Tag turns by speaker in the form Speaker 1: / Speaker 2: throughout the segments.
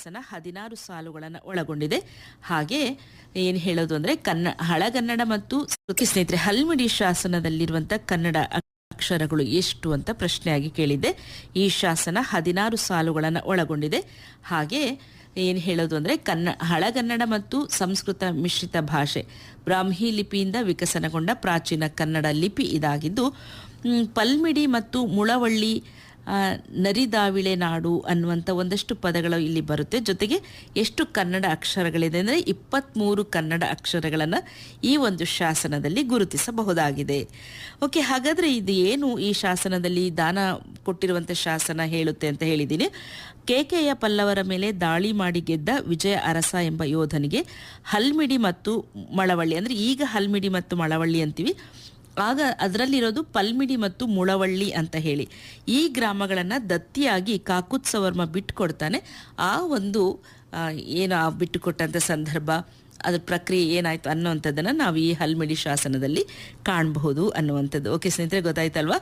Speaker 1: 16 ಸಾಲುಗಳನ್ನು ಒಳಗೊಂಡಿದೆ. ಹಾಗೆ ಏನು ಹೇಳೋದು ಅಂದ್ರೆ ಹಳಗನ್ನಡ ಮತ್ತು ಸ್ನೇಹಿತರೆ, ಹಲ್ಮಿಡಿ ಶಾಸನದಲ್ಲಿರುವಂತ ಕನ್ನಡ ಅಕ್ಷರಗಳು ಎಷ್ಟು ಅಂತ ಪ್ರಶ್ನೆಯಾಗಿ ಕೇಳಿದ್ದೆ. ಈ ಶಾಸನ 16 ಸಾಲುಗಳನ್ನು ಒಳಗೊಂಡಿದೆ. ಹಾಗೆ ಏನು ಹೇಳೋದು ಅಂದ್ರೆ ಹಳಗನ್ನಡ ಮತ್ತು ಸಂಸ್ಕೃತ ಮಿಶ್ರಿತ ಭಾಷೆ ಬ್ರಾಹ್ಮಿ ಲಿಪಿಯಿಂದ ವಿಕಸನಗೊಂಡ ಪ್ರಾಚೀನ ಕನ್ನಡ ಲಿಪಿ ಇದಾಗಿದ್ದು, ಪಲ್ಮಿಡಿ ಮತ್ತು ಮುಳವಳ್ಳಿ, ನರಿದಾವಿಳೆ ನಾಡು ಅನ್ನುವಂಥ ಒಂದಷ್ಟು ಪದಗಳು ಇಲ್ಲಿ ಬರುತ್ತೆ. ಜೊತೆಗೆ ಎಷ್ಟು ಕನ್ನಡ ಅಕ್ಷರಗಳಿದೆ ಅಂದರೆ 23 ಕನ್ನಡ ಅಕ್ಷರಗಳನ್ನು ಈ ಒಂದು ಶಾಸನದಲ್ಲಿ ಗುರುತಿಸಬಹುದಾಗಿದೆ. ಓಕೆ, ಹಾಗಾದರೆ ಇದು ಏನು ಈ ಶಾಸನದಲ್ಲಿ ದಾನ ಕೊಟ್ಟಿರುವಂಥ ಶಾಸನ ಹೇಳುತ್ತೆ ಅಂತ ಹೇಳಿದ್ದೀನಿ. ಕೇಕೆಯ ಪಲ್ಲವರ ಮೇಲೆ ದಾಳಿ ಮಾಡಿ ಗೆದ್ದ ವಿಜಯ ಅರಸ ಎಂಬ ಯೋಧನಿಗೆ ಹಲ್ಮಿಡಿ ಮತ್ತು ಮಳವಳ್ಳಿ, ಅಂದರೆ ಈಗ ಹಲ್ಮಿಡಿ ಮತ್ತು ಮಳವಳ್ಳಿ ಅಂತೀವಿ, ಆಗ ಅದರಲ್ಲಿರೋದು ಪಲ್ಮಿಡಿ ಮತ್ತು ಮುಳವಳ್ಳಿ ಅಂತ ಹೇಳಿ ಈ ಗ್ರಾಮಗಳನ್ನು ದತ್ತಿಯಾಗಿ ಕಾಕುತ್ಸವರ್ಮ ಬಿಟ್ಟುಕೊಡ್ತಾನೆ. ಆ ಒಂದು ಏನು ಬಿಟ್ಟುಕೊಟ್ಟಂಥ ಸಂದರ್ಭ, ಅದ್ರ ಪ್ರಕ್ರಿಯೆ ಏನಾಯಿತು ಅನ್ನುವಂಥದ್ದನ್ನು ನಾವು ಈ ಹಲ್ಮಿಡಿ ಶಾಸನದಲ್ಲಿ ಕಾಣಬಹುದು ಅನ್ನುವಂಥದ್ದು. ಓಕೆ ಸ್ನೇಹಿತರೆ, ಗೊತ್ತಾಯ್ತಲ್ವಾ?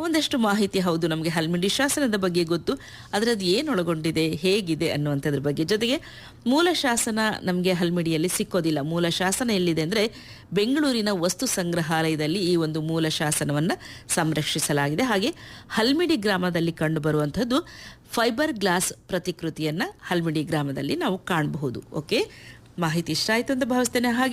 Speaker 1: ಒಂದಷ್ಟು ಮಾಹಿತಿ. ಹೌದು, ನಮಗೆ ಹಲ್ಮಿಡಿ ಶಾಸನದ ಬಗ್ಗೆ ಗೊತ್ತು, ಅದರದ್ದು ಏನು ಒಳಗೊಂಡಿದೆ, ಹೇಗಿದೆ ಅನ್ನುವಂಥದ್ರ ಬಗ್ಗೆ. ಜೊತೆಗೆ ಮೂಲ ಶಾಸನ ನಮಗೆ ಹಲ್ಮಿಡಿಯಲ್ಲಿ ಸಿಕ್ಕೋದಿಲ್ಲ. ಮೂಲ ಶಾಸನ ಎಲ್ಲಿದೆ ಅಂದರೆ ಬೆಂಗಳೂರಿನ ವಸ್ತು ಸಂಗ್ರಹಾಲಯದಲ್ಲಿ ಈ ಒಂದು ಮೂಲ ಶಾಸನವನ್ನು ಸಂರಕ್ಷಿಸಲಾಗಿದೆ. ಹಾಗೆ ಹಲ್ಮಿಡಿ ಗ್ರಾಮದಲ್ಲಿ ಕಂಡುಬರುವಂಥದ್ದು ಫೈಬರ್ ಗ್ಲಾಸ್ ಪ್ರತಿಕೃತಿಯನ್ನು ಹಲ್ಮಿಡಿ ಗ್ರಾಮದಲ್ಲಿ ನಾವು ಕಾಣಬಹುದು. ಓಕೆ, ಮಾಹಿತಿ ಇಷ್ಟ ಆಯಿತು ಅಂತ ಭಾವಿಸ್ತೇನೆ. ಹಾಗೆ